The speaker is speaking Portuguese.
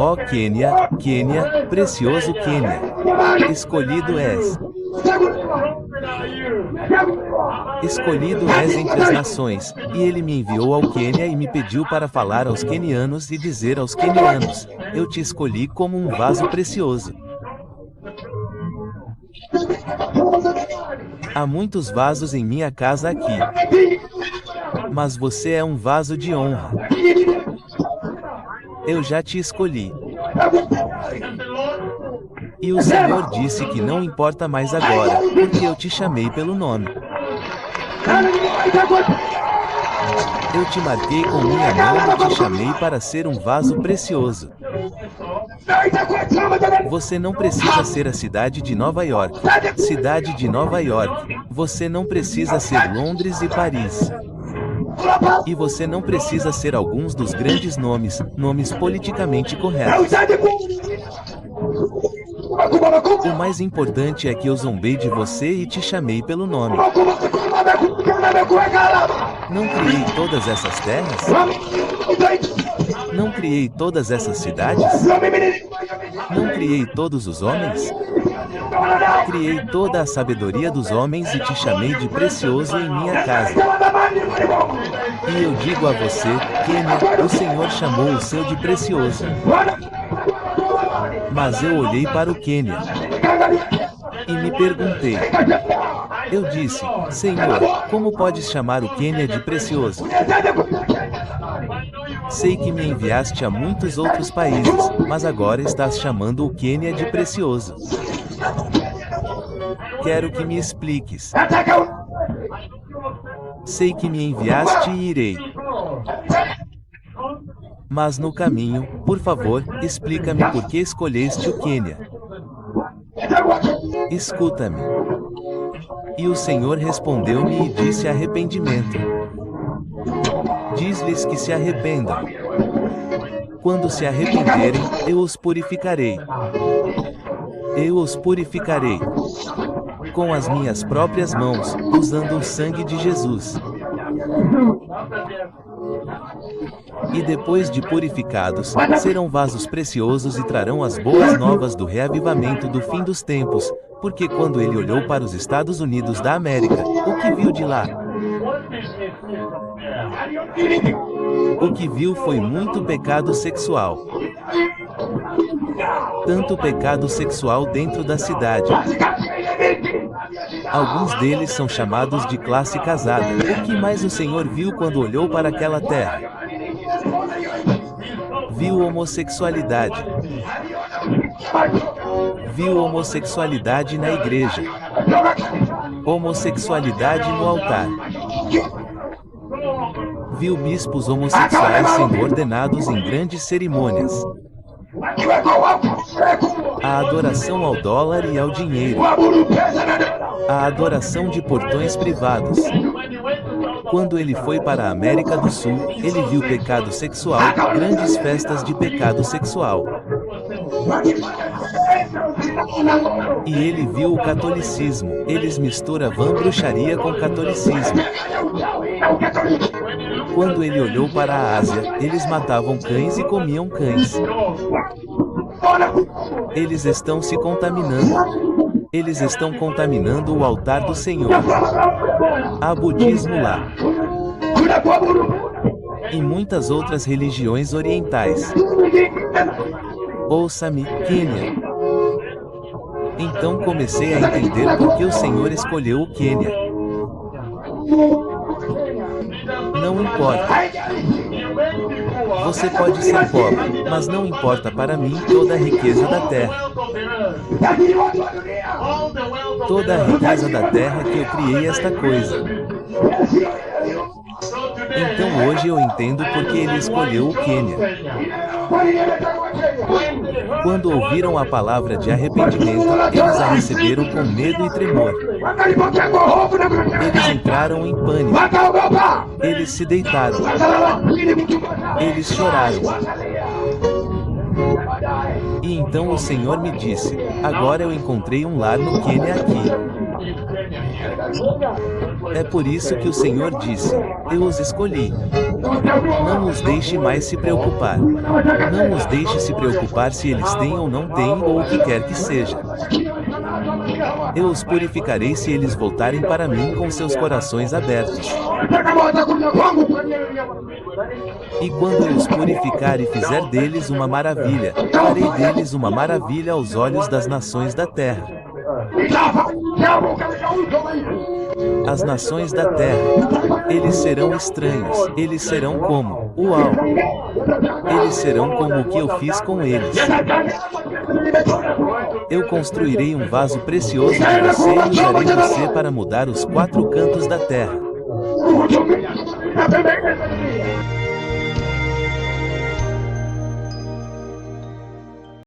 Ó Quênia, Quênia, precioso Quênia. Escolhido és. Escolhido és entre as nações, e ele me enviou ao Quênia e me pediu para falar aos quenianos e dizer aos quenianos: eu te escolhi como um vaso precioso. Há muitos vasos em minha casa aqui. Mas você é um vaso de honra. Eu já te escolhi. E o Senhor disse que não importa mais agora, porque eu te chamei pelo nome. Eu te marquei com minha mão e te chamei para ser um vaso precioso. Você não precisa ser a cidade de Nova York. Cidade de Nova York. Você não precisa ser Londres e Paris. E você não precisa ser alguns dos grandes nomes politicamente corretos. O mais importante é que eu zombei de você e te chamei pelo nome. Não criei todas essas terras? Não criei todas essas cidades? Não criei todos os homens? Criei toda a sabedoria dos homens e te chamei de precioso em minha casa. E eu digo a você, Quênia, o Senhor chamou o seu de precioso. Mas eu olhei para o Quênia e me perguntei. Eu disse, Senhor, como podes chamar o Quênia de precioso? Sei que me enviaste a muitos outros países, mas agora estás chamando o Quênia de precioso. Quero que me expliques. Sei que me enviaste e irei. Mas no caminho, por favor, explica-me por que escolheste o Quênia. Escuta-me. E o Senhor respondeu-me e disse arrependimento. Diz-lhes que se arrependam. Quando se arrependerem, eu os purificarei. Eu os purificarei. Com as minhas próprias mãos, usando o sangue de Jesus. E depois de purificados, serão vasos preciosos e trarão as boas novas do reavivamento do fim dos tempos, porque quando ele olhou para os Estados Unidos da América, o que viu de lá? O que viu foi muito pecado sexual. Tanto pecado sexual dentro da cidade. Alguns deles são chamados de classe casada. O que mais o Senhor viu quando olhou para aquela terra? Viu homossexualidade. Viu homossexualidade na igreja. Homossexualidade no altar. Viu bispos homossexuais sendo ordenados em grandes cerimônias. A adoração ao dólar e ao dinheiro. A adoração de portões privados. Quando ele foi para a América do Sul, ele viu pecado sexual, grandes festas de pecado sexual. E ele viu o catolicismo. Eles misturam bruxaria com catolicismo. Quando ele olhou para a Ásia, eles matavam cães e comiam cães. Eles estão se contaminando. Eles estão contaminando o altar do Senhor. Há budismo lá. E muitas outras religiões orientais. Ouça-me, Quênia. Então comecei a entender por que o Senhor escolheu o Quênia. Não importa. Você pode ser pobre, mas não importa para mim toda a riqueza da terra. Toda a riqueza da terra que eu criei esta coisa. Então hoje eu entendo porque ele escolheu o Quênia. Quando ouviram a palavra de arrependimento, eles a receberam com medo e tremor. Eles entraram em pânico. Eles se deitaram. Eles choraram. E então o Senhor me disse: agora eu encontrei um lar no Quênia aqui. É por isso que o Senhor disse: eu os escolhi. Não os deixe mais se preocupar. Não os deixe se preocupar se eles têm ou não têm ou o que quer que seja. Eu os purificarei se eles voltarem para mim com seus corações abertos. E quando eu os purificar e fizer deles uma maravilha, farei deles uma maravilha aos olhos das nações da terra. As nações da terra, eles serão estranhos, eles serão como, uau! Eles serão como o que eu fiz com eles. Eu construirei um vaso precioso de você e usarei você para mudar os 4 cantos da terra.